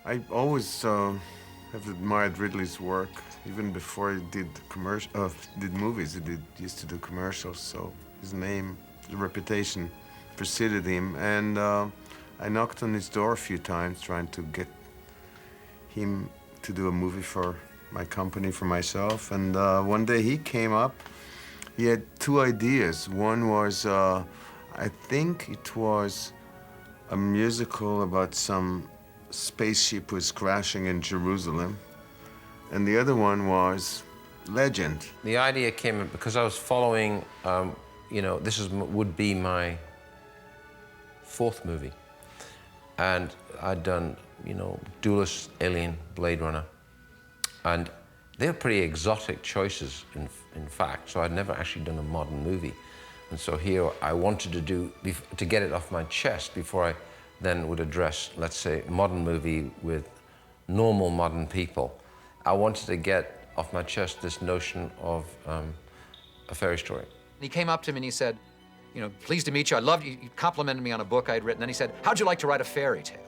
I always have admired Ridley's work, even before he did did movies. Used to do commercials, so his name, the reputation, preceded him. And I knocked on his door a few times, trying to get him to do a movie for my company, for myself. And one day he came up. He had two ideas. One was, I think it was a musical about some spaceship was crashing in Jerusalem. And the other one was Legend. The idea came because I was following, you know, would be my fourth movie. And I'd done, you know, Duelist, Alien, Blade Runner. And they were pretty exotic choices, in fact, so I'd never actually done a modern movie. And so here I wanted to get it off my chest before I then would address, let's say, a modern movie with normal modern people. I wanted to get off my chest this notion of a fairy story. He came up to me and he said, you know, pleased to meet you. I loved you. You complimented me on a book I'd written. Then he said, how'd you like to write a fairy tale?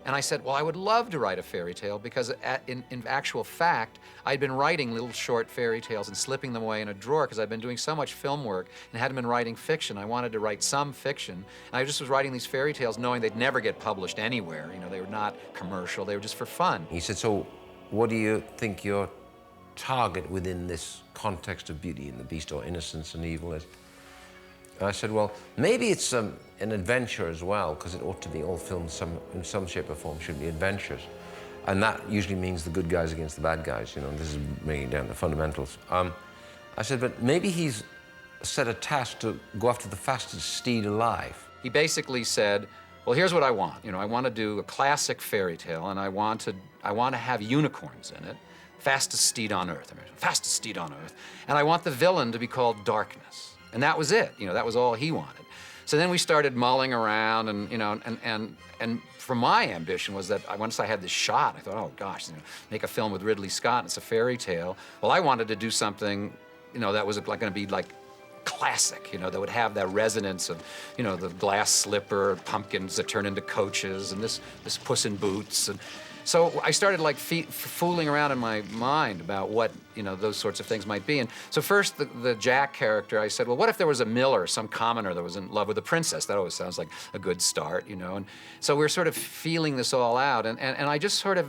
And I said, well, I would love to write a fairy tale because in actual fact, I'd been writing little short fairy tales and slipping them away in a drawer because I'd been doing so much film work and hadn't been writing fiction. I wanted to write some fiction. And I just was writing these fairy tales knowing they'd never get published anywhere. You know, they were not commercial, they were just for fun. He said, so what do you think your target within this context of Beauty and the Beast or innocence and evil is? And I said, well, maybe it's an adventure as well, because it ought to be, all films in some shape or form should be adventures. And that usually means the good guys against the bad guys, you know, this is bringing down the fundamentals. I said, but maybe he's set a task to go after the fastest steed alive. He basically said, well, here's what I want. You know, I want to do a classic fairy tale, and I want to have unicorns in it. Fastest steed on Earth, fastest steed on Earth. And I want the villain to be called Darkness. And that was it, you know, that was all he wanted. So then we started mulling around and, you know, and for my ambition was that once I had this shot, I thought, oh gosh, you know, make a film with Ridley Scott, and it's a fairy tale. Well, I wanted to do something, you know, that was like gonna be like classic, you know, that would have that resonance of, you know, the glass slipper, pumpkins that turn into coaches, and this Puss in Boots. And so I started like fooling around in my mind about what, you know, those sorts of things might be. And so first, the Jack character, I said, well, what if there was a miller, some commoner that was in love with a princess? That always sounds like a good start, you know? And so we're sort of feeling this all out, and I just sort of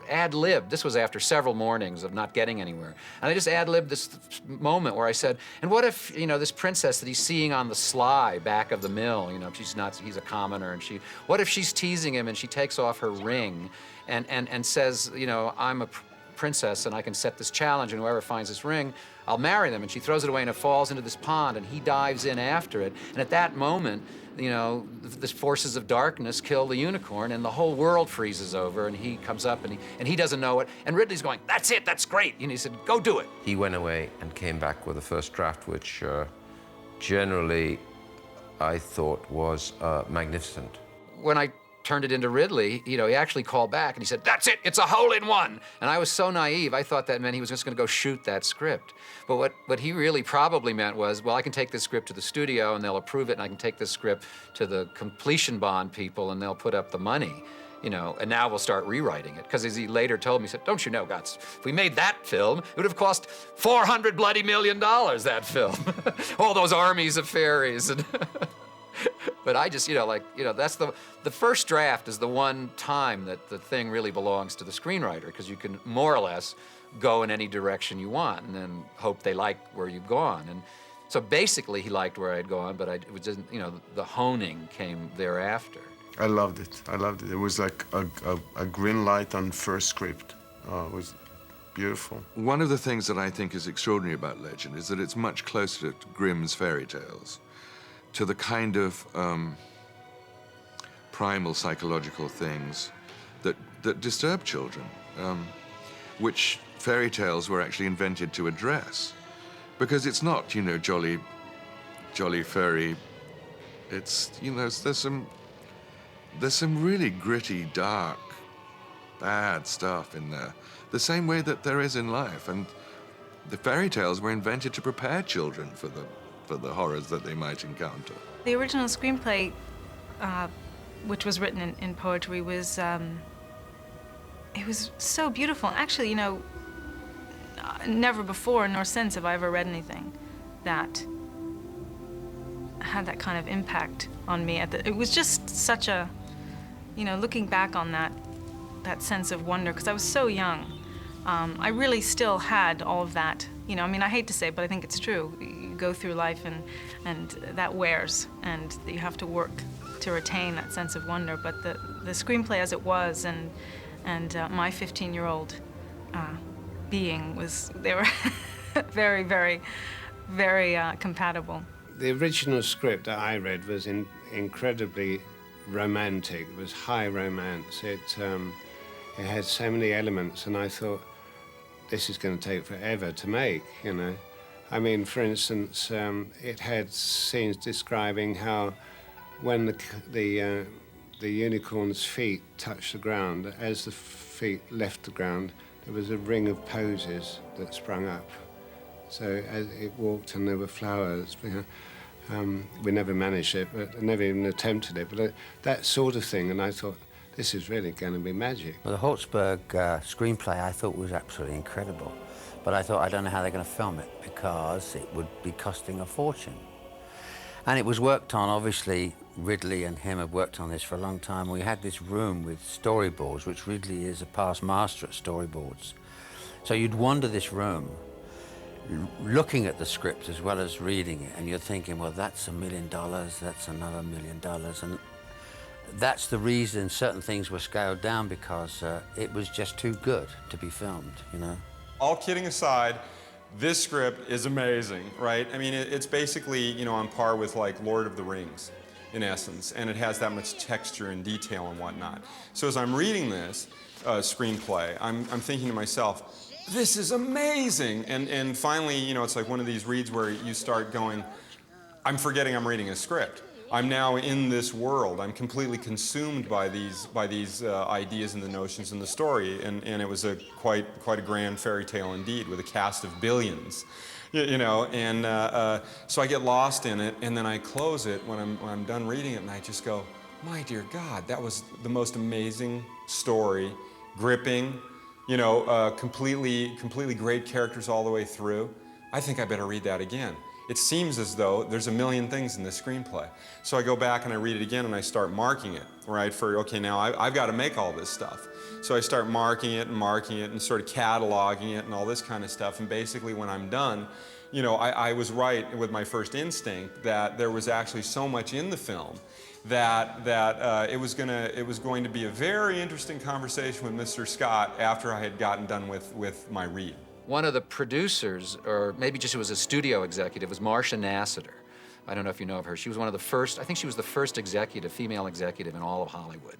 ad-libbed. This was after several mornings of not getting anywhere. And I just ad-libbed this moment where I said, and what if, you know, this princess that he's seeing on the sly back of the mill, you know, he's a commoner, and what if she's teasing him and she takes off her ring and says, you know, I'm a princess and I can set this challenge, and whoever finds this ring, I'll marry them. And she throws it away and it falls into this pond, and he dives in after it. And at that moment, you know, the forces of darkness kill the unicorn, and the whole world freezes over, and he comes up and he doesn't know it. And Ridley's going, that's it, that's great. And he said, go do it. He went away and came back with a first draft, which generally I thought was magnificent. When I turned it into Ridley, you know, he actually called back and he said, that's it, it's a hole-in-one. And I was so naive, I thought that meant he was just gonna go shoot that script. But what he really probably meant was, well, I can take this script to the studio and they'll approve it, and I can take this script to the completion bond people and they'll put up the money, you know, and now we'll start rewriting it. Because as he later told me, he said, don't you know, Guts, if we made that film, it would have cost $400 bloody million, that film. All those armies of fairies. And but I just, you know, like, you know, that's the first draft is the one time that the thing really belongs to the screenwriter, because you can more or less go in any direction you want and then hope they like where you've gone. And so basically he liked where I'd gone, but it was just, you know, the honing came thereafter. I loved it. I loved it. It was like a green light on first script. It was beautiful. One of the things that I think is extraordinary about Legend is that it's much closer to Grimm's fairy tales, to the kind of primal psychological things that disturb children, which fairy tales were actually invented to address. Because it's not, you know, jolly fairy. It's, you know, there's some really gritty, dark, bad stuff in there. The same way that there is in life. And the fairy tales were invented to prepare children for the horrors that they might encounter. The original screenplay, which was written in poetry, was it was so beautiful. Actually, you know, never before nor since have I ever read anything that had that kind of impact on me. It was just such a, you know, looking back on that sense of wonder, because I was so young. I really still had all of that. You know, I mean, I hate to say it, but I think it's true. You go through life and that wears, and you have to work to retain that sense of wonder. But the screenplay as it was, and my 15-year-old being they were very, very, very compatible. The original script that I read was incredibly romantic. It was high romance. It had so many elements, and I thought, this is going to take forever to make, you know. I mean, for instance, it had scenes describing how when the unicorn's feet touched the ground, as the feet left the ground, there was a ring of posies that sprung up. So as it walked and there were flowers. You know, we never managed it, but never even attempted it. But that sort of thing, and I thought, this is really going to be magic. Well, the Holtzberg screenplay I thought was absolutely incredible. But I thought, I don't know how they're going to film it, because it would be costing a fortune. And it was worked on, obviously, Ridley and him have worked on this for a long time. We had this room with storyboards, which Ridley is a past master at storyboards. So you'd wander this room, looking at the script as well as reading it, and you're thinking, well, that's $1 million, that's another $1 million. And that's the reason certain things were scaled down, because it was just too good to be filmed, you know? All kidding aside, this script is amazing, right? I mean, it's basically, you know, on par with like Lord of the Rings, in essence, and it has that much texture and detail and whatnot. So as I'm reading this screenplay, I'm thinking to myself, this is amazing! And finally, you know, it's like one of these reads where you start going, I'm forgetting I'm reading a script. I'm now in this world. I'm completely consumed by these ideas and the notions in the story, and it was quite a grand fairy tale indeed, with a cast of billions, you know. And so I get lost in it, and then I close it when I'm done reading it, and I just go, my dear God, that was the most amazing story, gripping, you know, completely great characters all the way through. I think I better read that again. It seems as though there's a million things in this screenplay. So I go back and I read it again and I start marking it, right? For, okay, now I've got to make all this stuff. So I start marking it and sort of cataloging it and all this kind of stuff. And basically when I'm done, you know, I was right with my first instinct that there was actually so much in the film that it was going to be a very interesting conversation with Mr. Scott after I had gotten done with my read. One of the producers, or maybe just it was a studio executive, was Marcia Nassiter. I don't know if you know of her. She was one of the first, I think she was the first female executive in all of Hollywood.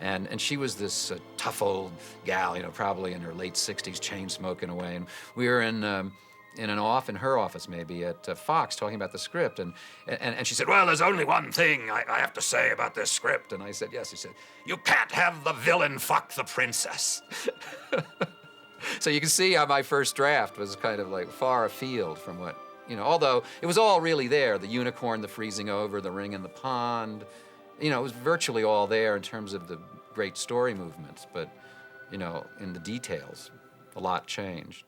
And she was this tough old gal, you know, probably in her late 60s, chain smoking away. And we were in her office maybe at Fox talking about the script. And she said, well, there's only one thing I have to say about this script. And I said, yes. She said, you can't have the villain fuck the princess. So you can see how my first draft was kind of like far afield from what, you know, although it was all really there, the unicorn, the freezing over, the ring in the pond, you know, it was virtually all there in terms of the great story movements, but, you know, in the details, a lot changed.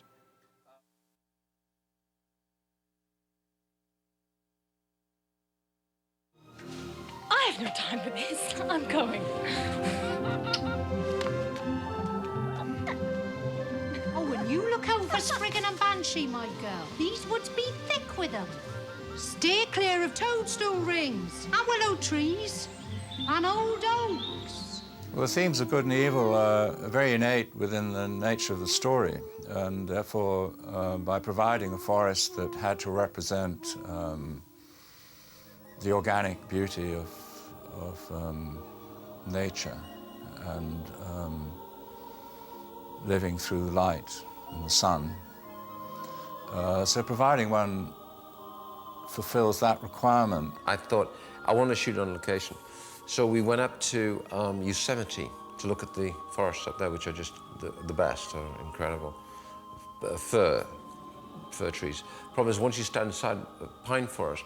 I have no time for this. I'm going. You look over Spriggan and Banshee, my girl. These woods be thick with them. Steer clear of toadstool rings and willow trees and old oaks. Well, the themes of good and evil are very innate within the nature of the story, and therefore, by providing a forest that had to represent the organic beauty of nature and living through the light and the sun. So providing one fulfills that requirement. I thought, I want to shoot on location. So we went up to Yosemite to look at the forests up there, which are just the best, are incredible. Fir trees. Problem is, once you stand inside a pine forest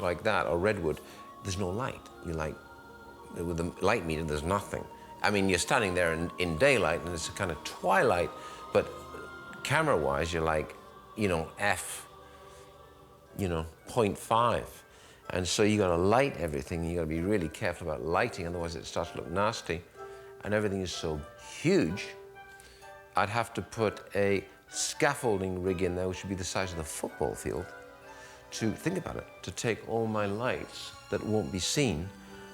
like that, or redwood, there's no light. With the light meter, there's nothing. I mean, you're standing there in daylight, and it's a kind of twilight, but camera-wise, you're like, you know, f.5. And so you got to light everything. You got to be really careful about lighting, otherwise it starts to look nasty. And everything is so huge, I'd have to put a scaffolding rig in there, which would be the size of the football field, to think about it, to take all my lights that won't be seen,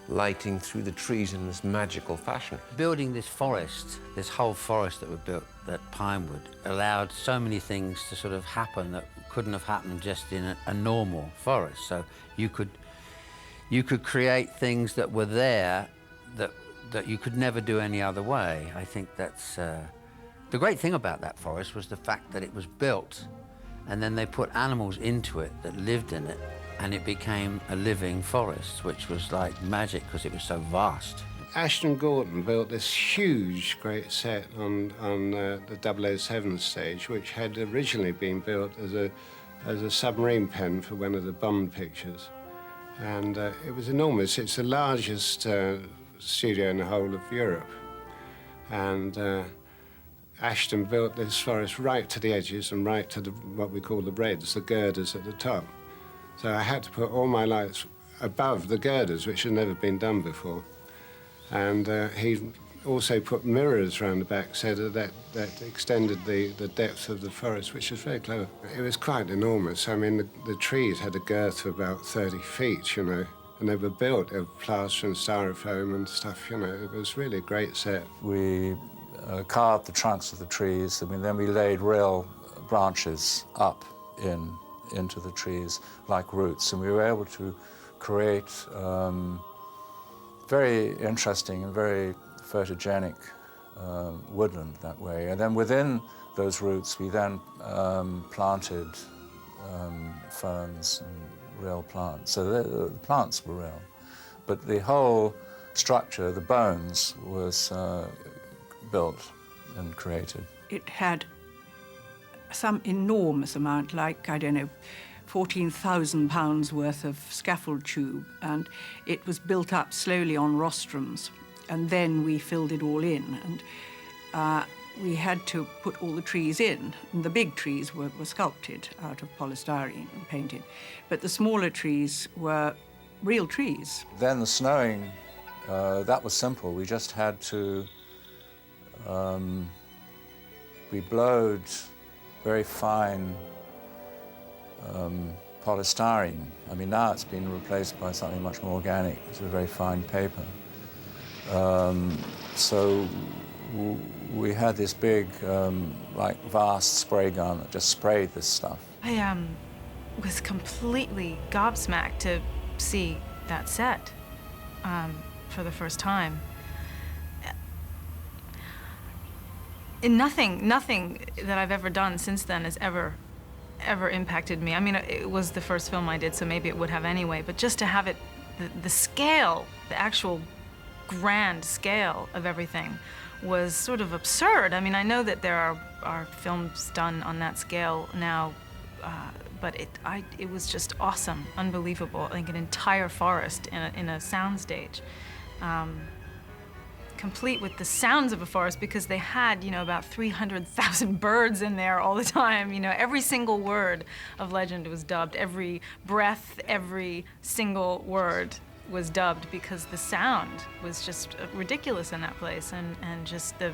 lighting through the trees in this magical fashion. Building this forest, this whole forest that we built, that Pinewood, allowed so many things to sort of happen that couldn't have happened just in a normal forest. So you could create things that were there that you could never do any other way. I think that's the great thing about that forest was the fact that it was built, and then they put animals into it that lived in it, and it became a living forest, which was like magic because it was so vast. Ashton Gorton built this huge, great set on the 007 stage, which had originally been built as a submarine pen for one of the Bond pictures. And it was enormous. It's the largest studio in the whole of Europe. And Ashton built this forest right to the edges and right to what we call the reds, the girders at the top. So I had to put all my lights above the girders, which had never been done before. And he also put mirrors around the back so that extended the depth of the forest, which was very clever. It was quite enormous. I mean, the trees had a girth of about 30 feet, you know, and they were built of plaster and styrofoam and stuff, you know. It was really a great set. We carved the trunks of the trees, and then we laid real branches up into the trees like roots, and we were able to create very interesting and very photogenic woodland that way. And then within those roots, we then planted ferns and real plants. So the plants were real, but the whole structure, the bones, was built and created. It had some enormous amount, like, I don't know, 14,000 pounds worth of scaffold tube, and it was built up slowly on rostrums, and then we filled it all in, and we had to put all the trees in, and the big trees were sculpted out of polystyrene and painted, but the smaller trees were real trees. Then the snowing, that was simple. We just had to, we blowed very fine polystyrene. I mean, now it's been replaced by something much more organic. It's a very fine paper. So we had this big, like, vast spray gun that just sprayed this stuff. I was completely gobsmacked to see that set for the first time. And nothing that I've ever done since then has ever impacted me. I mean, it was the first film I did, so maybe it would have anyway, but just to have it, the scale, the actual grand scale of everything was sort of absurd. I mean, I know that there are films done on that scale now, but it was just awesome, unbelievable, like an entire forest in a soundstage. Complete with the sounds of a forest, because they had, you know, about 300,000 birds in there all the time. You know, every single word of Legend was dubbed. Every breath, every single word was dubbed, because the sound was just ridiculous in that place, and just the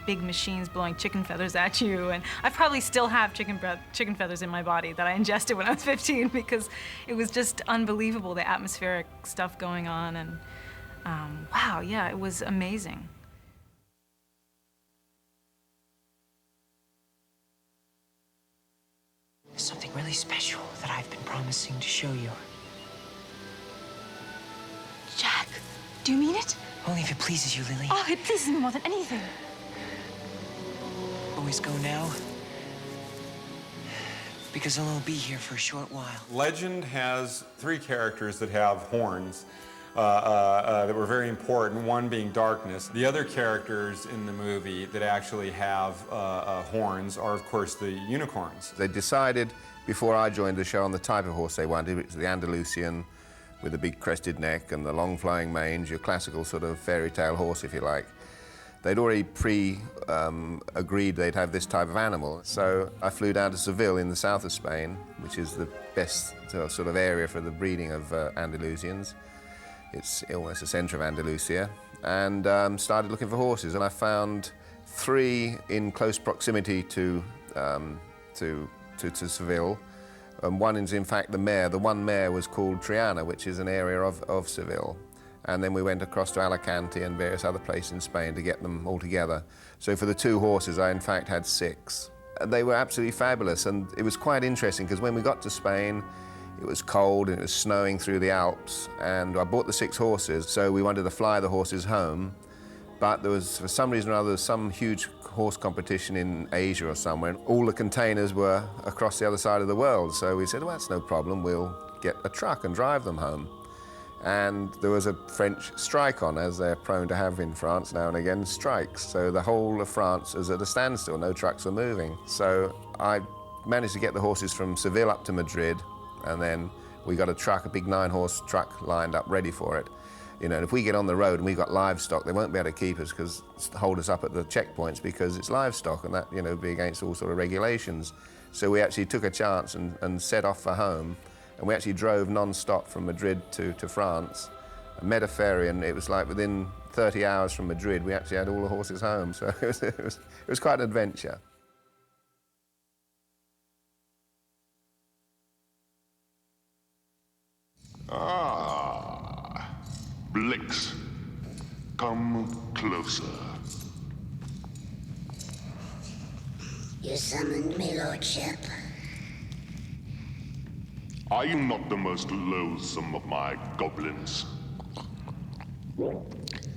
big machines blowing chicken feathers at you. And I probably still have chicken feathers in my body that I ingested when I was 15, because it was just unbelievable, the atmospheric stuff going on. And wow, yeah, it was amazing. There's something really special that I've been promising to show you. Jack, do you mean it? Only if it pleases you, Lily. Oh, it pleases me more than anything. Always go now, because I'll only be here for a short while. Legend has 3 characters that have horns that were very important, one being Darkness. The other characters in the movie that actually have horns are, of course, the unicorns. They decided before I joined the show on the type of horse they wanted. It was the Andalusian with a big crested neck and the long flowing mange, your classical sort of fairy tale horse, if you like. They'd already agreed they'd have this type of animal. So I flew down to Seville in the south of Spain, which is the best sort of area for the breeding of Andalusians. It's almost the centre of Andalusia, and started looking for horses. And I found 3 in close proximity to Seville. One is, in fact, the mare. The one mare was called Triana, which is an area of Seville. And then we went across to Alicante and various other places in Spain to get them all together. So for the 2 horses, I in fact had 6. They were absolutely fabulous, and it was quite interesting because when we got to Spain, it was cold and it was snowing through the Alps, and I bought the 6 horses, so we wanted to fly the horses home. But there was, for some reason or other, some huge horse competition in Asia or somewhere, and all the containers were across the other side of the world. So we said, well, that's no problem, we'll get a truck and drive them home. And there was a French strike on, as they're prone to have in France now and again, strikes. So the whole of France was at a standstill, no trucks were moving. So I managed to get the horses from Seville up to Madrid, and then we got a truck, a big 9-horse truck lined up ready for it. You know, and if we get on the road and we've got livestock, they won't be able to keep us, hold us up at the checkpoints because it's livestock, and that, you know, be against all sort of regulations. So we actually took a chance and set off for home. And we actually drove non-stop from Madrid to France, met a ferry, and it was like within 30 hours from Madrid, we actually had all the horses home. So it was quite an adventure. Ah, Blix, come closer. You summoned me, Lordship. Are you not the most loathsome of my goblins?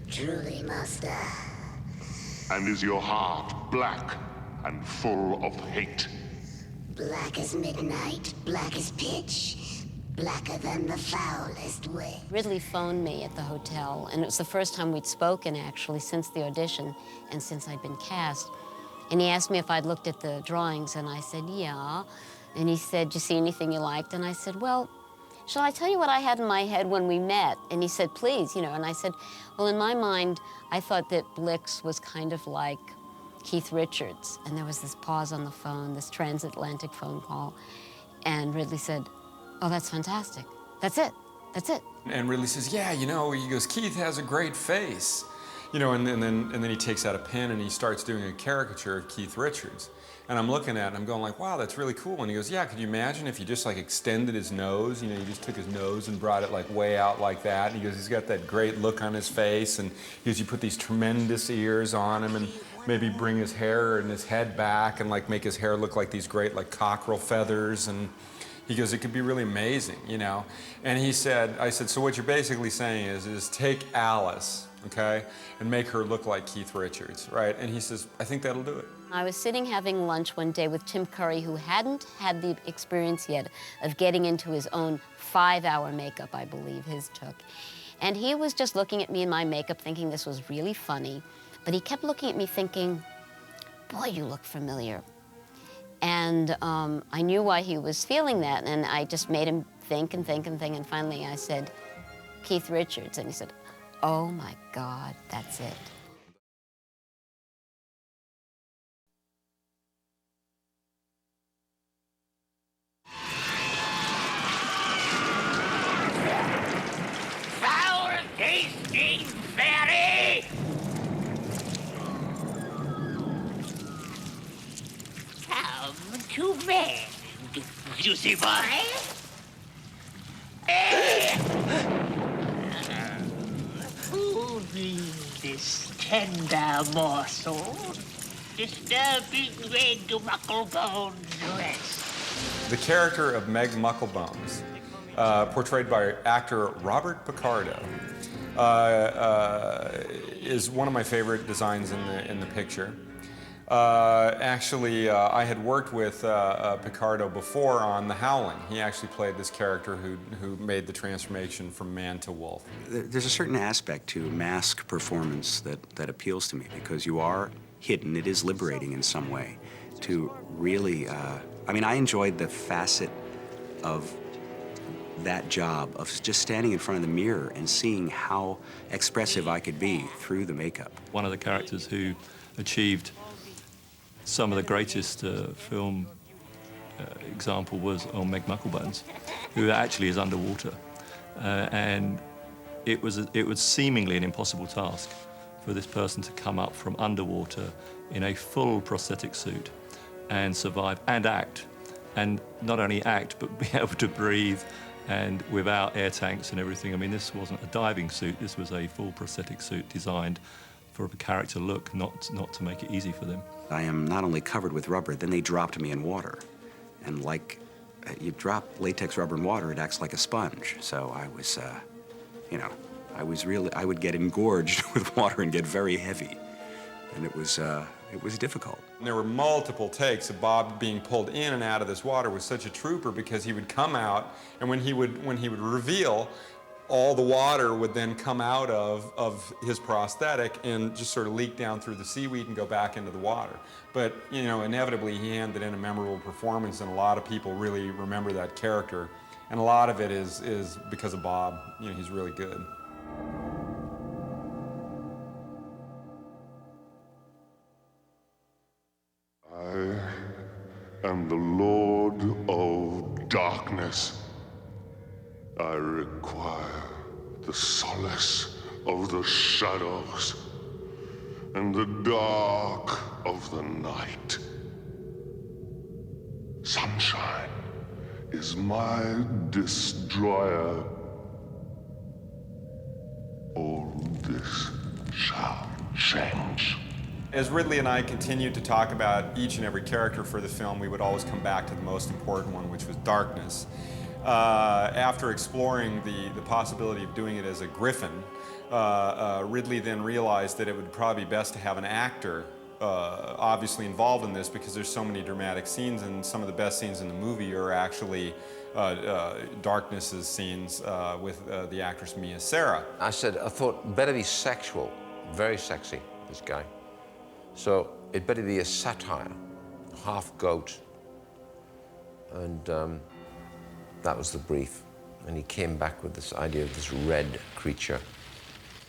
Truly, Master. And is your heart black and full of hate? Black as midnight, black as pitch, blacker than the foulest way. Ridley phoned me at the hotel, and it was the first time we'd spoken, actually, since the audition and since I'd been cast. And he asked me if I'd looked at the drawings, and I said, yeah. And he said, "Did you see anything you liked?" And I said, "Well, shall I tell you what I had in my head when we met?" And he said, "Please," you know. And I said, "Well, in my mind, I thought that Blix was kind of like Keith Richards." And there was this pause on the phone, this transatlantic phone call. And Ridley said, "Oh, that's fantastic. That's it. That's it." And Ridley says, "Yeah, you know," he goes, "Keith has a great face." You know, and then he takes out a pen and he starts doing a caricature of Keith Richards. And I'm looking at it and I'm going like, wow, that's really cool. And he goes, yeah, could you imagine if you just like extended his nose? You know, you just took his nose and brought it like way out like that. And he goes, he's got that great look on his face. And he goes, you put these tremendous ears on him and maybe bring his hair and his head back and like make his hair look like these great like cockerel feathers. And he goes, it could be really amazing, you know? And he said, I said, so what you're basically saying is take Alice, okay, and make her look like Keith Richards, right? And he says, I think that'll do it. I was sitting having lunch one day with Tim Curry, who hadn't had the experience yet of getting into his own 5-hour makeup, I believe his took. And he was just looking at me in my makeup thinking this was really funny, but he kept looking at me thinking, boy, you look familiar. And I knew why he was feeling that, and I just made him think and think and think, and finally I said, Keith Richards, and he said, oh my God, that's it. Foul-tasting fairy! Come to bed, juicy boy. Who needs this tender morsel? Disturbing Meg Mucklebone's rest. The character of Meg Mucklebones, portrayed by actor Robert Picardo, is one of my favorite designs in the picture. Actually, I had worked with Picardo before on The Howling. He actually played this character who made the transformation from man to wolf. There's a certain aspect to mask performance that appeals to me because you are hidden. It is liberating in some way to really, I mean, I enjoyed the facet of that job of just standing in front of the mirror and seeing how expressive I could be through the makeup. One of the characters who achieved some of the greatest film example was Meg Mucklebones, who actually is underwater. And it was seemingly an impossible task for this person to come up from underwater in a full prosthetic suit and survive and act. And not only act, but be able to breathe and without air tanks and everything. I mean, this wasn't a diving suit, this was a full prosthetic suit designed for a character look, not to make it easy for them. I am not only covered with rubber, then they dropped me in water. And like you drop latex rubber in water, it acts like a sponge. So I was, you know, I would get engorged with water and get very heavy. And it was difficult. There were multiple takes of Bob being pulled in and out of this water was such a trooper because he would come out, and when he would reveal, all the water would then come out of his prosthetic and just sort of leak down through the seaweed and go back into the water. But, you know, inevitably he handed in a memorable performance, and a lot of people really remember that character. And a lot of it is because of Bob. You know, he's really good. I am the Lord of Darkness. I require the solace of the shadows and the dark of the night. Sunshine is my destroyer. All this shall change. As Ridley and I continued to talk about each and every character for the film, we would always come back to the most important one, which was darkness. After exploring the possibility of doing it as a griffin, Ridley then realized that it would probably be best to have an actor obviously involved in this, because there's so many dramatic scenes, and some of the best scenes in the movie are actually Darkness's scenes with the actress Sara. I thought better be sexual, very sexy, this guy. So it better be a satire, half goat. And that was the brief. And he came back with this idea of this red creature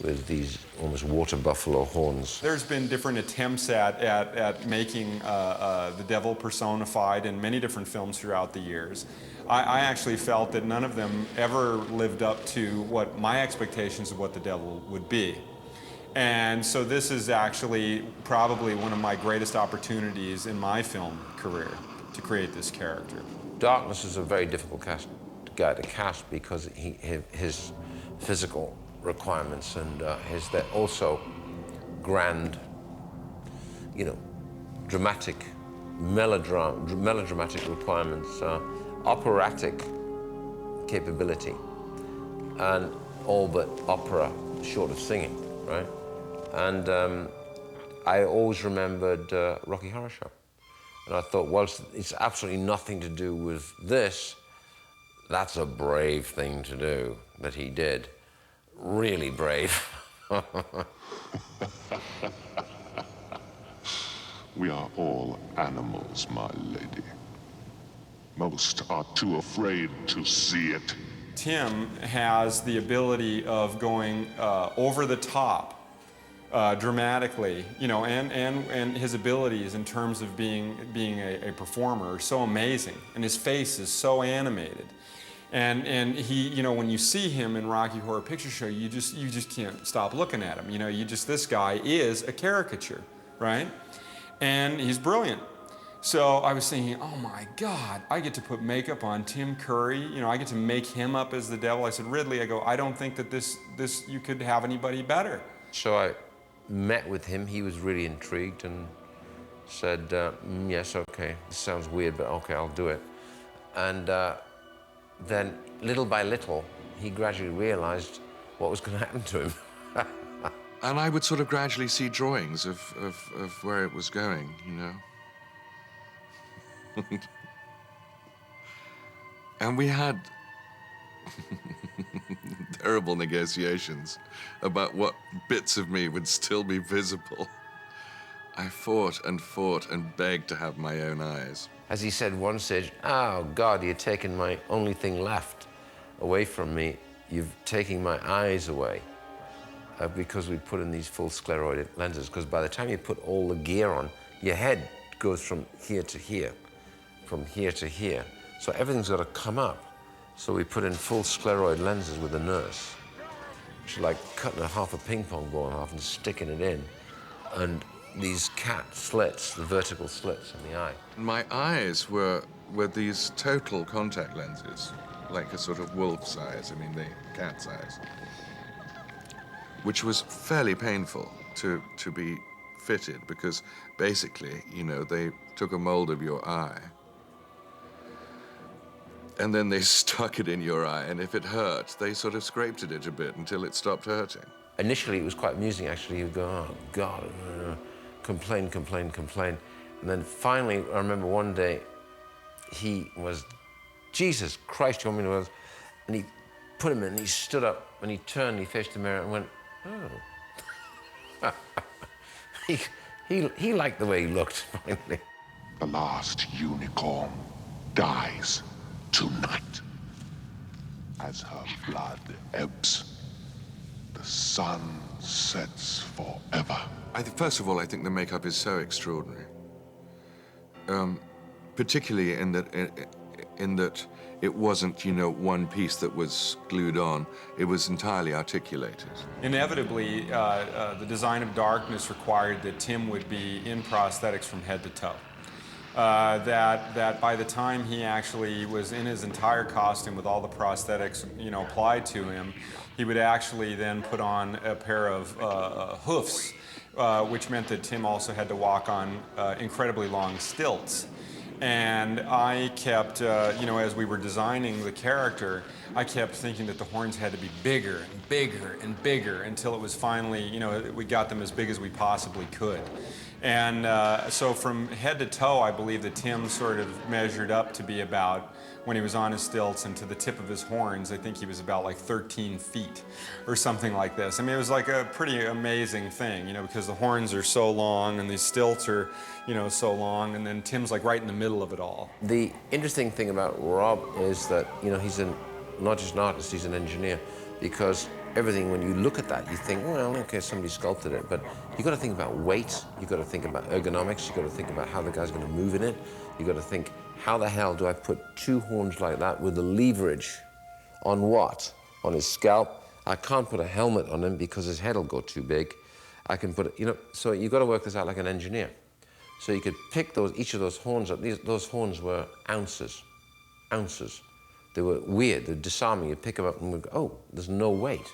with these almost water buffalo horns. There's been different attempts at making the devil personified in many different films throughout the years. I actually felt that none of them ever lived up to what my expectations of what the devil would be. And so this is actually probably one of my greatest opportunities in my film career to create this character. Darkness is a very difficult guy to cast because his physical requirements and they're also grand, you know, dramatic, melodramatic requirements, operatic capability, and all but opera short of singing, right? And I always remembered Rocky Horror Show. And I thought, well, it's absolutely nothing to do with this. That's a brave thing to do that he did. Really brave. We are all animals, my lady. Most are too afraid to see it. Tim has the ability of going over the top dramatically, you know, and his abilities in terms of being a performer are so amazing, and his face is so animated. And he, you know, when you see him in Rocky Horror Picture Show, you just can't stop looking at him. You know, this guy is a caricature, right? And he's brilliant. So I was thinking, oh my God, I get to put makeup on Tim Curry. You know, I get to make him up as the devil. I said, Ridley, I don't think that this you could have anybody better. So I met with him. He was really intrigued and said, yes, okay, this sounds weird, but okay, I'll do it. And then, little by little, he gradually realized what was going to happen to him. And I would sort of gradually see drawings of where it was going, you know. And we had terrible negotiations about what bits of me would still be visible. I fought and begged to have my own eyes. As he said one stage, oh God, you're taking my only thing left. away from me, you've taken my eyes away. Because we put in these full scleroid lenses, because by the time you put all the gear on, your head goes from here to here, from here to here. So everything's got to come up. So we put in full scleroid lenses with the nurse. She's like cutting half a ping pong ball in half and sticking it in. And these cat slits, the vertical slits in the eye. My eyes were these total contact lenses, like a sort of wolf's eyes, I mean, the cat's eyes, which was fairly painful to be fitted because basically, you know, they took a mold of your eye and then they stuck it in your eye, and if it hurt, they sort of scraped at it a bit until it stopped hurting. Initially, it was quite amusing, actually. You'd go, oh, God, complain, complain, complain. And then finally, I remember one day, he was, Jesus Christ, you want me to... And he put him in, and he stood up, and he turned, he faced the mirror and went, oh. he liked the way he looked, finally. The last unicorn dies tonight. As her blood ebbs, the sun sets forever. First of all, I think the makeup is so extraordinary. Particularly in that it wasn't, you know, one piece that was glued on. It was entirely articulated. Inevitably, the design of Darkness required that Tim would be in prosthetics from head to toe. That by the time he actually was in his entire costume with all the prosthetics, you know, applied to him, he would actually then put on a pair of hoofs, which meant that Tim also had to walk on incredibly long stilts. And I kept, you know, as we were designing the character, I kept thinking that the horns had to be bigger and bigger and bigger until it was finally, you know, we got them as big as we possibly could. And so from head to toe, I believe that Tim sort of measured up to be about, when he was on his stilts and to the tip of his horns, I think he was about like 13 feet or something like this. I mean, it was like a pretty amazing thing, you know, because the horns are so long and these stilts are, you know, so long, and then Tim's like right in the middle of it all. The interesting thing about Rob is that, you know, he's not just an artist, he's an engineer, because everything, when you look at that, you think, well, okay, somebody sculpted it, but you've got to think about weight, you've got to think about ergonomics, you've got to think about how the guy's going to move in it, you've got to think, how the hell do I put two horns like that with the leverage on what? On his scalp? I can't put a helmet on him because his head will go too big. I can put it, you know, so you've got to work this out like an engineer. So you could pick each of those horns up. Those horns were ounces. They were weird, they were disarming. You'd pick them up and we'd go, oh, there's no weight.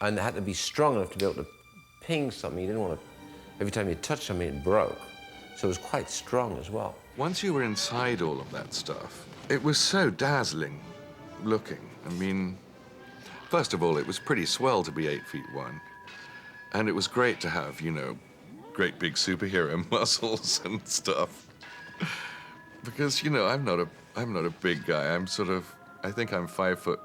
And they had to be strong enough to be able to ping something. You didn't want to, every time you touched something, it broke. So it was quite strong as well. Once you were inside all of that stuff, it was so dazzling looking. I mean, first of all, it was pretty swell to be 8'1". And it was great to have, you know, great big superhero muscles and stuff. Because, you know, I'm not a big guy. I'm sort of, I think I'm 5'10"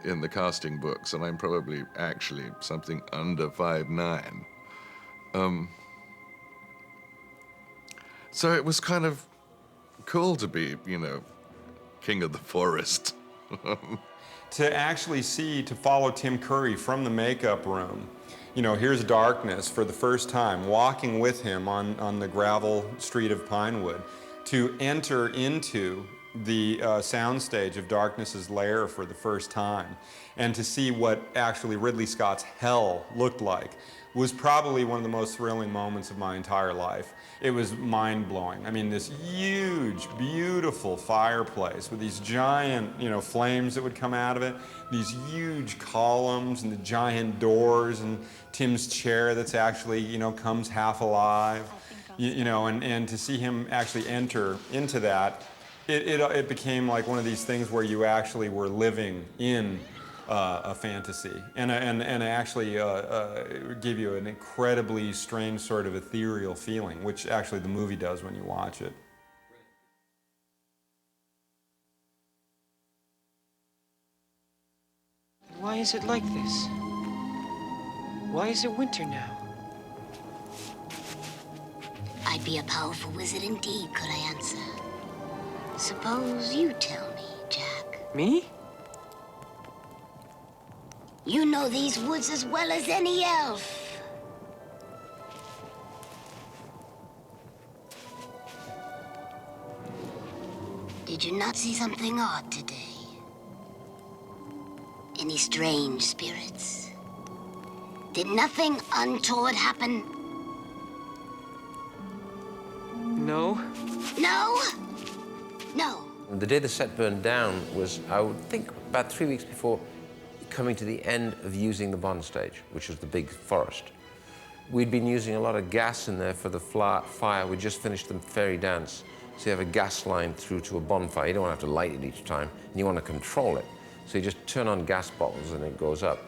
in the casting books, and I'm probably actually something under 5'9". So it was kind of cool to be, you know, king of the forest. To actually to follow Tim Curry from the makeup room, you know, here's Darkness for the first time, walking with him on the gravel street of Pinewood, to enter into the soundstage of Darkness's lair for the first time, and to see what actually Ridley Scott's hell looked like, was probably one of the most thrilling moments of my entire life. It was mind-blowing. I mean, this huge, beautiful fireplace with these giant, you know, flames that would come out of it, these huge columns and the giant doors, and Tim's chair that's actually, you know, comes half alive, you know, and to see him actually enter into that, it became like one of these things where you actually were living in a fantasy, and actually give you an incredibly strange sort of ethereal feeling, which actually the movie does when you watch it. Why is it like this? Why is it winter now? I'd be a powerful wizard indeed, could I answer? Suppose you tell me, Jack. Me? You know these woods as well as any elf. Did you not see something odd today? Any strange spirits? Did nothing untoward happen? No. No? No. The day the set burned down was, I would think, about 3 weeks before coming to the end of using the Bond stage, which was the big forest. We'd been using a lot of gas in there for the fire. We just finished the fairy dance. So you have a gas line through to a bonfire. You don't want to have to light it each time, and you want to control it. So you just turn on gas bottles and it goes up.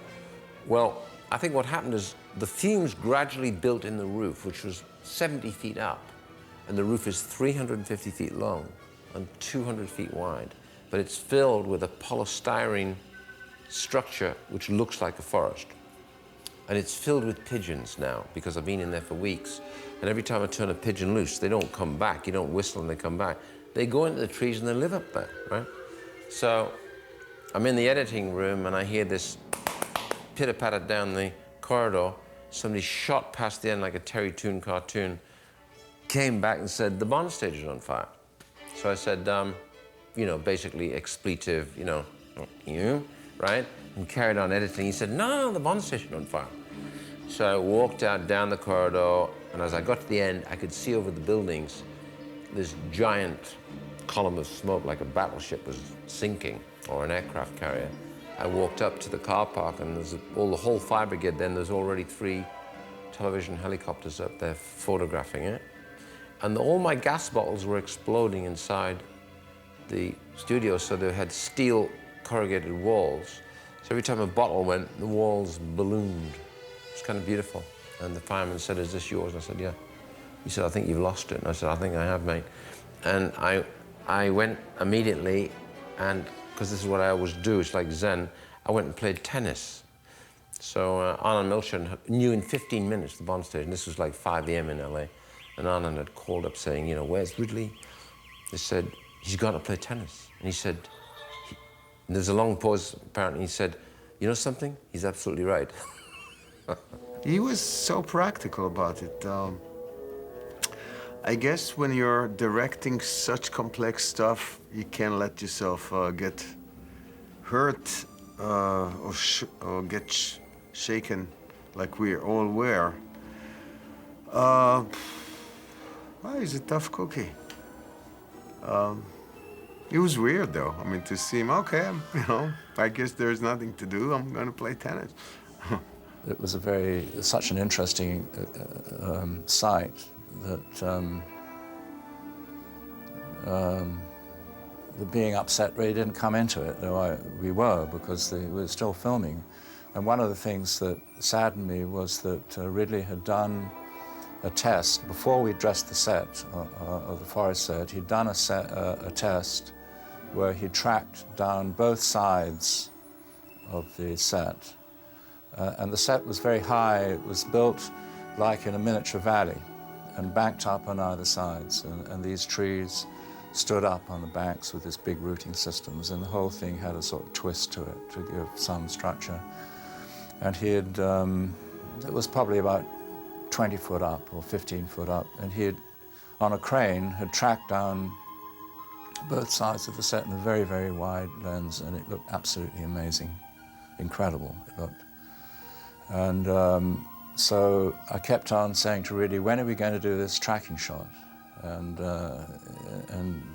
Well, I think what happened is the fumes gradually built in the roof, which was 70 feet up, and the roof is 350 feet long and 200 feet wide. But it's filled with a polystyrene structure which looks like a forest. And it's filled with pigeons now, because I've been in there for weeks. And every time I turn a pigeon loose, they don't come back. You don't whistle and they come back. They go into the trees and they live up there, right? So I'm in the editing room and I hear this pitter-patter down the corridor. Somebody shot past the end like a Terry Toon cartoon, came back and said, the Bond stage is on fire. So I said, you know, basically expletive, you know, right? And carried on editing. He said, no, the Bond stage is on fire. So I walked out down the corridor, and as I got to the end, I could see over the buildings this giant column of smoke, like a battleship was sinking, or an aircraft carrier. I walked up to the car park, and there's the whole fire brigade then. There's already 3 television helicopters up there photographing it. And all my gas bottles were exploding inside the studio, so they had steel corrugated walls. So every time a bottle went, the walls ballooned. It was kind of beautiful. And the fireman said, is this yours? And I said, yeah. He said, I think you've lost it. And I said, I think I have, mate. And I went immediately, and because this is what I always do, it's like Zen, I went and played tennis. So Anand Milchan knew in 15 minutes the Bond stage, and this was like 5 a.m. in LA. And Anand had called up saying, you know, where's Ridley? They said, he's got to play tennis. And he said, and there's a long pause, apparently. He said, you know something? He's absolutely right. He was so practical about it. I guess when you're directing such complex stuff, you can't let yourself get hurt or get shaken like we all were. Well, he's a tough cookie. It was weird, though. I mean, to see him, okay, you know, I guess there's nothing to do. I'm going to play tennis. It was such an interesting sight that the being upset really didn't come into it, though we were, because we were still filming. And one of the things that saddened me was that Ridley had done a test before we dressed the set of the forest set. He'd done a test where he tracked down both sides of the set. And the set was very high. It was built like in a miniature valley and banked up on either sides. And these trees stood up on the banks with this big rooting systems, and the whole thing had a sort of twist to it to give some structure. And he had, it was probably about 20 foot up or 15 foot up, and he had, on a crane, had tracked down both sides of the set in a very, very wide lens, and it looked absolutely amazing, incredible it looked. And so I kept on saying to Ridley, when are we going to do this tracking shot? And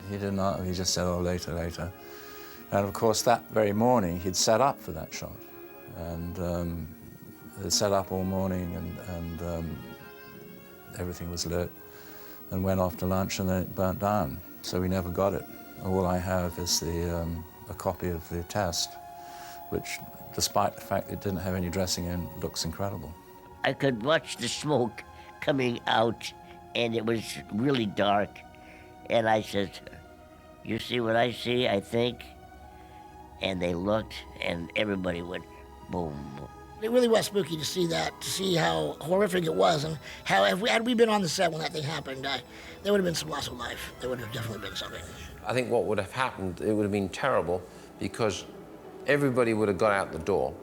he didn't answer, he just said, oh, later, later. And of course, that very morning, he'd set up for that shot. And they'd set up all morning, and everything was lit, and went off to lunch, and then it burnt down. So we never got it. All I have is a copy of the test, which, despite the fact it didn't have any dressing in, looks incredible. I could watch the smoke coming out, and it was really dark. And I said, you see what I see, I think? And they looked, and everybody went boom, boom. It really was spooky to see that, to see how horrific it was, and how, had we been on the set when that thing happened, there would have been some loss of life. There would have definitely been something. I think what would have happened, it would have been terrible, because everybody would have got out the door,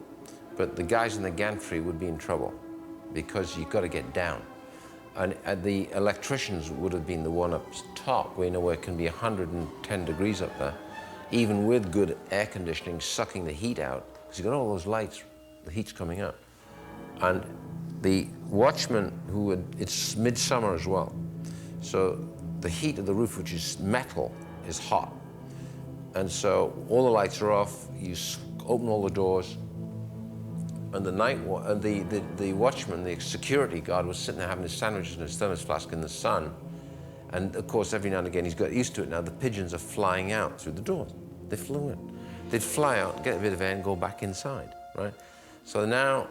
but the guys in the gantry would be in trouble because you've got to get down. And the electricians would have been the one up top, where, you know, where it can be 110 degrees up there, even with good air conditioning, sucking the heat out, because you've got all those lights, the heat's coming up. And the watchman it's midsummer as well, so the heat of the roof, which is metal, is hot. And so all the lights are off, you open all the doors, and the watchman, the security guard, was sitting there having his sandwiches and his thermos flask in the sun. And of course, every now and again, he's got used to it now, the pigeons are flying out through the doors. They flew in. They'd fly out, get a bit of air, and go back inside, right? So now,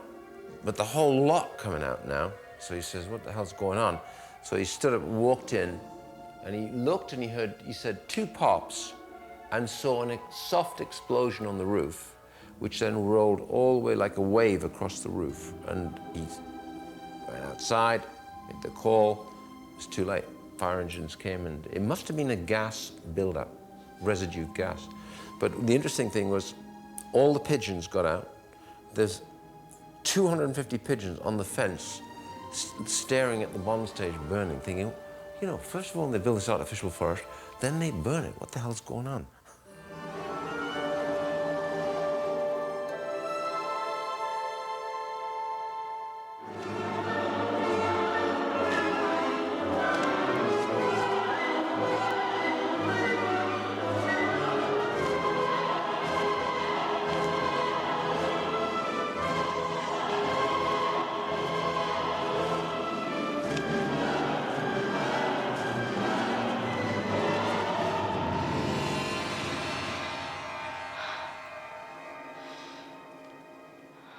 but the whole lot coming out now, so he says, what the hell's going on? So he stood up, walked in, and he looked and he said 2 pops, and saw a soft explosion on the roof, which then rolled all the way like a wave across the roof. And he ran outside, made the call. It was too late. Fire engines came, and it must have been a gas buildup, residue gas. But the interesting thing was, all the pigeons got out. There's 250 pigeons on the fence, staring at the bomb stage burning, thinking, you know, first of all, they build this artificial forest, then they burn it. What the hell's going on?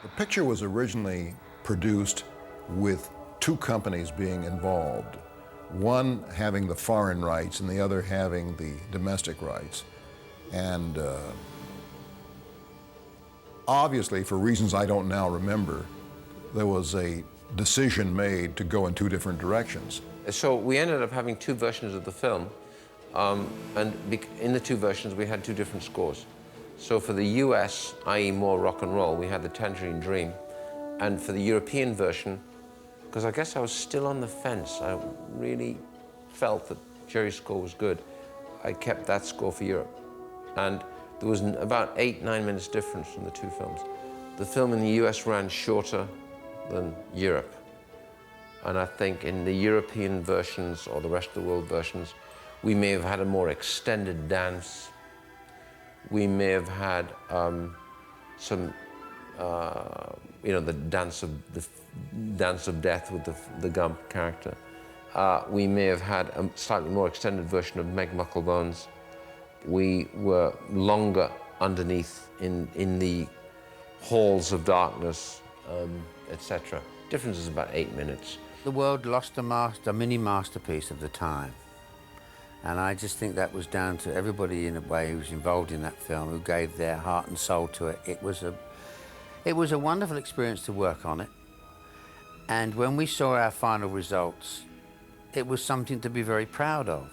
The picture was originally produced with 2 companies being involved, one having the foreign rights and the other having the domestic rights. And obviously, for reasons I don't now remember, there was a decision made to go in 2 different directions. So we ended up having 2 versions of the film, and in the 2 versions we had 2 different scores. So for the US, i.e. more rock and roll, we had the Tangerine Dream. And for the European version, because I guess I was still on the fence, I really felt that Jerry's score was good, I kept that score for Europe. And there was about 8-9 minutes difference from the 2 films. The film in the US ran shorter than Europe. And I think in the European versions, or the rest of the world versions, we may have had a more extended dance. We may have had some, you know, the dance of death with the Gump character. We may have had a slightly more extended version of Meg Mucklebones. We were longer underneath in the halls of darkness, etc. Difference is about 8 minutes. The world lost a mini masterpiece of the time. And I just think that was down to everybody, in a way, who was involved in that film, who gave their heart and soul to it. It was a wonderful experience to work on it. And when we saw our final results, it was something to be very proud of.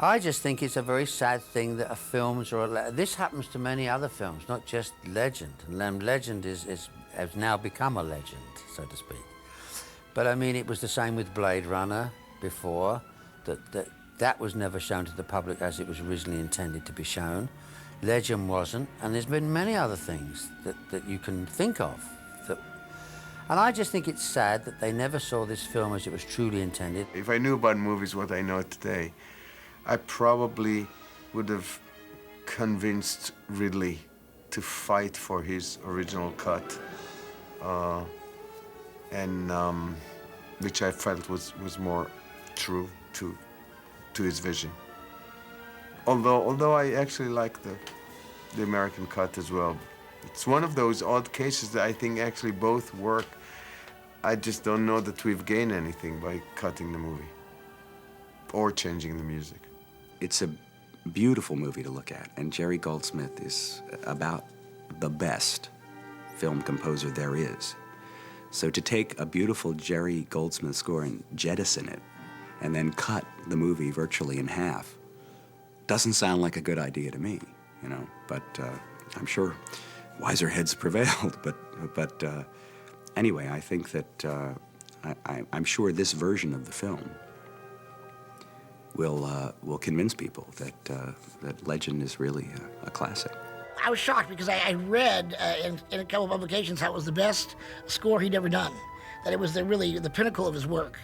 I just think it's a very sad thing that films are... This happens to many other films, not just Legend. And Legend has now become a legend, so to speak. But I mean, it was the same with Blade Runner before, that was never shown to the public as it was originally intended to be shown. Legend wasn't, and there's been many other things that you can think of. And I just think it's sad that they never saw this film as it was truly intended. If I knew about movies what I know today, I probably would have convinced Ridley to fight for his original cut, which I felt was more true to his vision. Although I actually like the American cut as well. It's one of those odd cases that I think actually both work. I just don't know that we've gained anything by cutting the movie or changing the music. It's a beautiful movie to look at, and Jerry Goldsmith is about the best film composer there is. So to take a beautiful Jerry Goldsmith score and jettison it, and then cut the movie virtually in half, doesn't sound like a good idea to me, you know, but I'm sure wiser heads prevailed. But anyway, I think that I'm sure this version of the film will convince people that Legend is really a classic. I was shocked because I read in a couple of publications how it was the best score he'd ever done, that it was really the pinnacle of his work.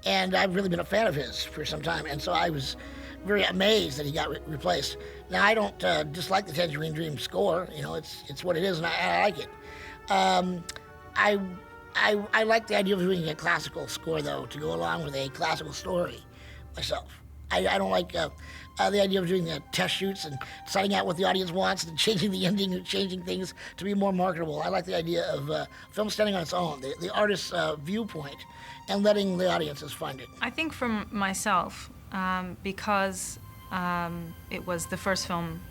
And I've really been a fan of his for some time, and so I was very amazed that he got replaced. Now, I don't dislike the Tangerine Dream score. You know, it's what it is, and I like it. I like the idea of doing a classical score, though, to go along with a classical story myself. I don't like the idea of doing the test shoots and finding out what the audience wants and changing the ending and changing things to be more marketable. I like the idea of film standing on its own, the artist's viewpoint, and letting the audiences find it. I think for myself, because it was the first film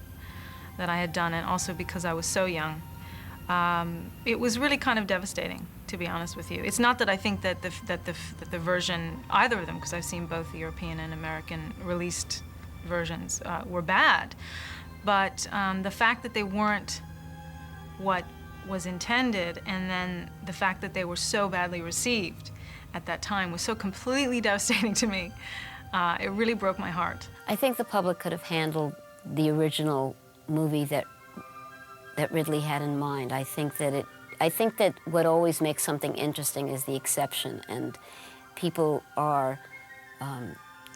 that I had done, and also because I was so young, it was really kind of devastating, to be honest with you. It's not that I think that the version, either of them, because I've seen both the European and American released versions, were bad, but the fact that they weren't what was intended, and then the fact that they were so badly received at that time was so completely devastating to me. It really broke my heart. I think the public could have handled the original movie that Ridley had in mind. I think that what always makes something interesting is the exception, and people are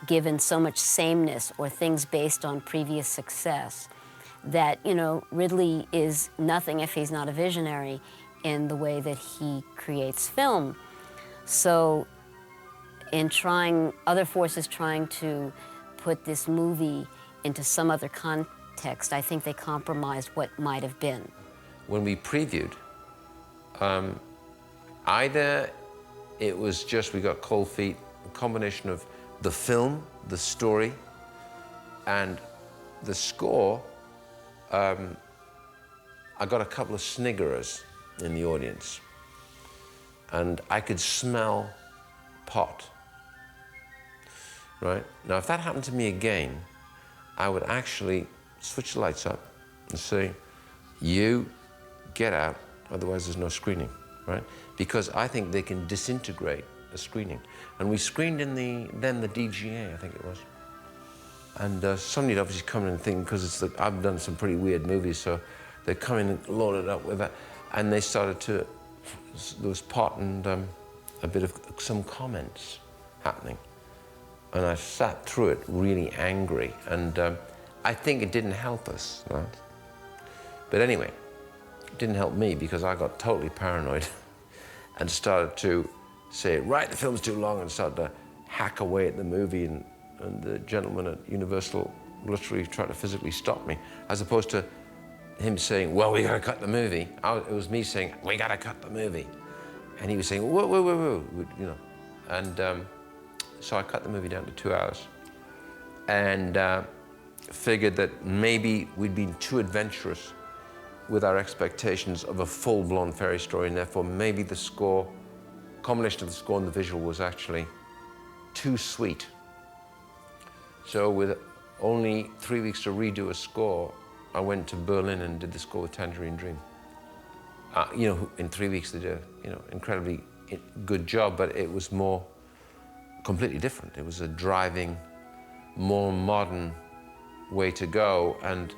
given so much sameness or things based on previous success that, you know, Ridley is nothing if he's not a visionary in the way that he creates film. So in other forces trying to put this movie into some other context, I think they compromised what might have been. When we previewed, either it was just we got cold feet, a combination of the film, the story, and the score. I got a couple of sniggerers in the audience, and I could smell pot. Right? Now, if that happened to me again, I would actually switch the lights up and say, you get out, otherwise there's no screening, right? Because I think they can disintegrate a screening. And we screened in then the DGA, I think it was. And somebody had obviously come in and think, because I've done some pretty weird movies, so they come in and loaded up with that. And they started to, there was pot and a bit of some comments happening. And I sat through it really angry. And I think it didn't help us, right? But anyway, it didn't help me because I got totally paranoid and started to say, right, the film's too long, and started to hack away at the movie, and the gentleman at Universal literally tried to physically stop me, as opposed to him saying, well, we gotta cut the movie. It was me saying, we gotta cut the movie. And he was saying, whoa, whoa, whoa, whoa, you know. And so I cut the movie down to 2 hours and figured that maybe we'd been too adventurous with our expectations of a full-blown fairy story, and therefore maybe the score, combination of the score and the visual, was actually too sweet. So with only 3 weeks to redo a score, I went to Berlin and did the score with Tangerine Dream. You know, in 3 weeks they did a, you know, incredibly good job, but it was more completely different. It was a driving, more modern way to go, and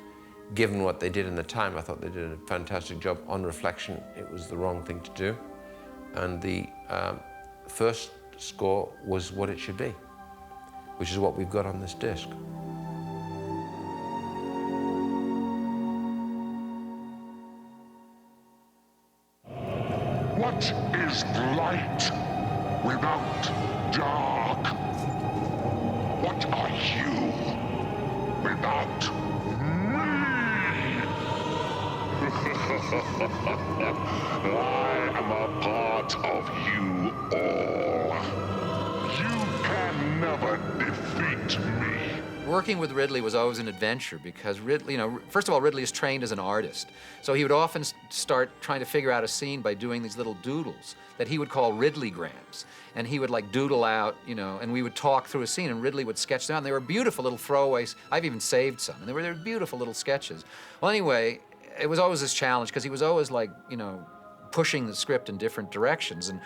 given what they did in the time, I thought they did a fantastic job. On reflection, it was the wrong thing to do. And the first score was what it should be, which is what we've got on this disc. What is light without dark? What are you without I am a part of you all. You can never defeat me. Working with Ridley was always an adventure because Ridley, you know, first of all, Ridley is trained as an artist. So he would often start trying to figure out a scene by doing these little doodles that he would call Ridleygrams. And he would like doodle out, you know, and we would talk through a scene and Ridley would sketch them out. And they were beautiful little throwaways. I've even saved some. And they were beautiful little sketches. Well, anyway, it was always this challenge because he was always like, you know, pushing the script in different directions. And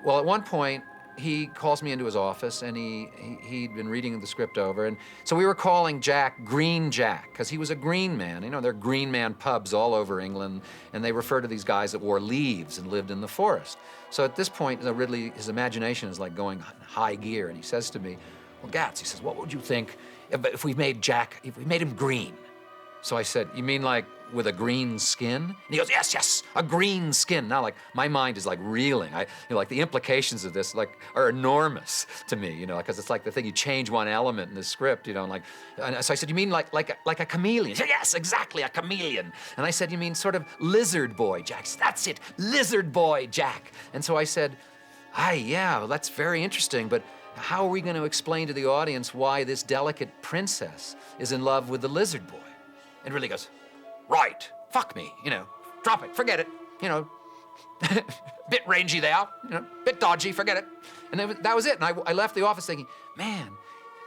well, at one point, he calls me into his office, and he'd been reading the script over, and so we were calling Jack Green Jack, because he was a green man. You know, there are green man pubs all over England, and they refer to these guys that wore leaves and lived in the forest. So at this point, you know, Ridley, his imagination is like going high gear, and he says to me, well, Gats, he says, what would you think if we made Jack, if we made him green? So I said, you mean like with a green skin? And he goes, yes, yes, a green skin. Now, like, my mind is like reeling. You know, like the implications of this like are enormous to me, you know, because it's like the thing, you change one element in the script, you know, and so I said, you mean like a chameleon? He said, yes, exactly, a chameleon. And I said, you mean sort of lizard boy, Jack? Said, that's it, lizard boy, Jack. And so I said, yeah, well, that's very interesting, but how are we going to explain to the audience why this delicate princess is in love with the lizard boy? And Ridley goes, right, fuck me, you know, drop it, forget it, you know, bit rangy there, you know, bit dodgy, forget it. And that was it. And I left the office thinking, man,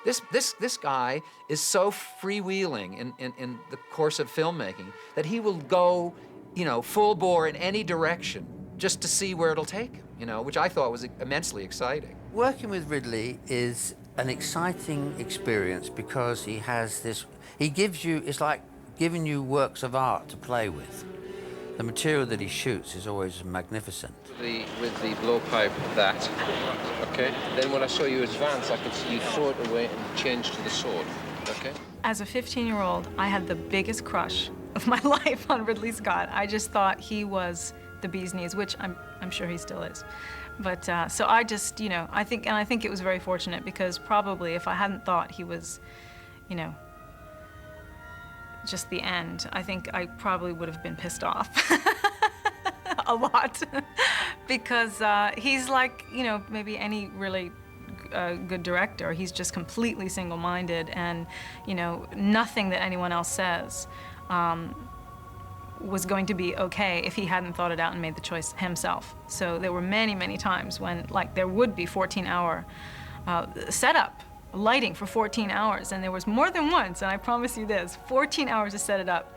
this guy is so freewheeling in the course of filmmaking that he will go, you know, full bore in any direction just to see where it'll take him, you know, which I thought was immensely exciting. Working with Ridley is an exciting experience because he has this, he gives you, it's like giving you works of art to play with. The material that he shoots is always magnificent. With the blowpipe, that, okay? Then when I saw you advance, I could see you throw it away and change to the sword, okay? As a 15-year-old, I had the biggest crush of my life on Ridley Scott. I just thought he was the bee's knees, which I'm sure he still is. But so I just, you know, I think it was very fortunate because probably if I hadn't thought he was, you know, just the end, I think I probably would have been pissed off a lot because he's like, you know, maybe any really good director. He's just completely single-minded, and, you know, nothing that anyone else says was going to be okay if he hadn't thought it out and made the choice himself. So there were many, many times when, like, there would be 14-hour setup, lighting for 14 hours, and there was more than once, and I promise you this, 14 hours to set it up.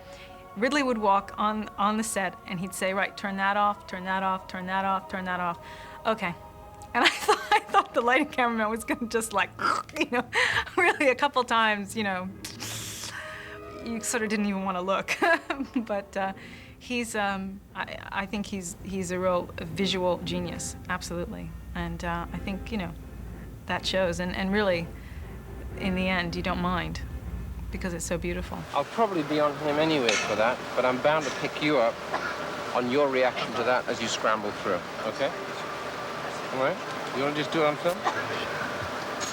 Ridley would walk on the set, and he'd say, right, turn that off, turn that off, turn that off, turn that off. Okay. And I thought the lighting cameraman was gonna just like, you know, really a couple times, you know, you sort of didn't even want to look. But he's, I think he's a real visual genius, absolutely. And I think, you know, that shows. And really, in the end, you don't mind because it's so beautiful. I'll probably be on him anyway for that, but I'm bound to pick you up on your reaction to that as you scramble through, okay? All right? You want to just do it on film?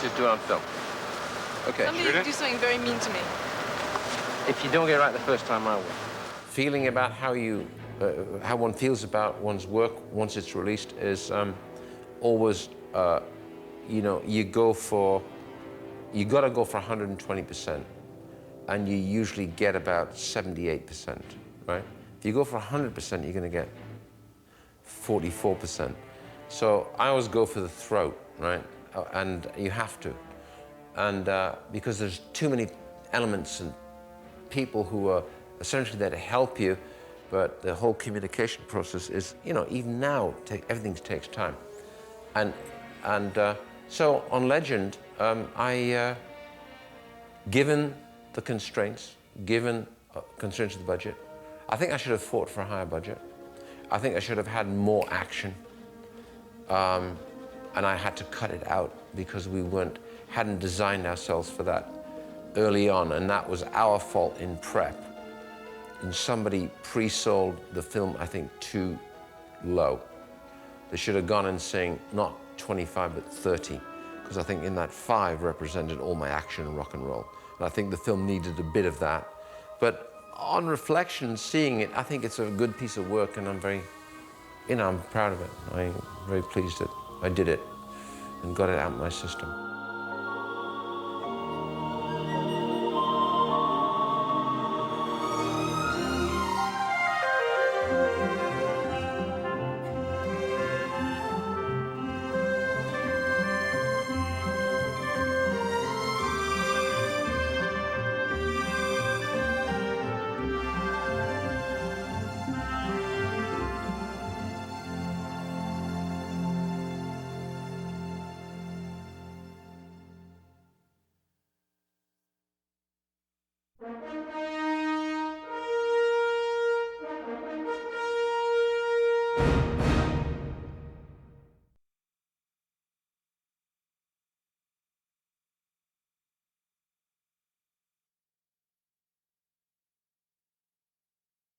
Just do it on film. Okay. Somebody do something very mean to me. If you don't get it right the first time, I will. Feeling about how one feels about one's work once it's released is always, you know, you gotta go for 120%, and you usually get about 78%, right? If you go for 100%, you're gonna get 44%. So I always go for the throat, right? And you have to. And because there's too many elements and people who are essentially there to help you, but the whole communication process is, you know, even now, everything takes time. So on Legend, given the constraints, given constraints of the budget, I think I should have fought for a higher budget. I think I should have had more action. And I had to cut it out because we hadn't designed ourselves for that early on, and that was our fault in prep. And somebody pre-sold the film, I think, too low. They should have gone and saying, not 25, but 30, because I think in that 5 represented all my action and rock and roll. And I think the film needed a bit of that. But on reflection, seeing it, I think it's a good piece of work, and I'm very, you know, I'm proud of it. I'm very pleased that I did it and got it out of my system.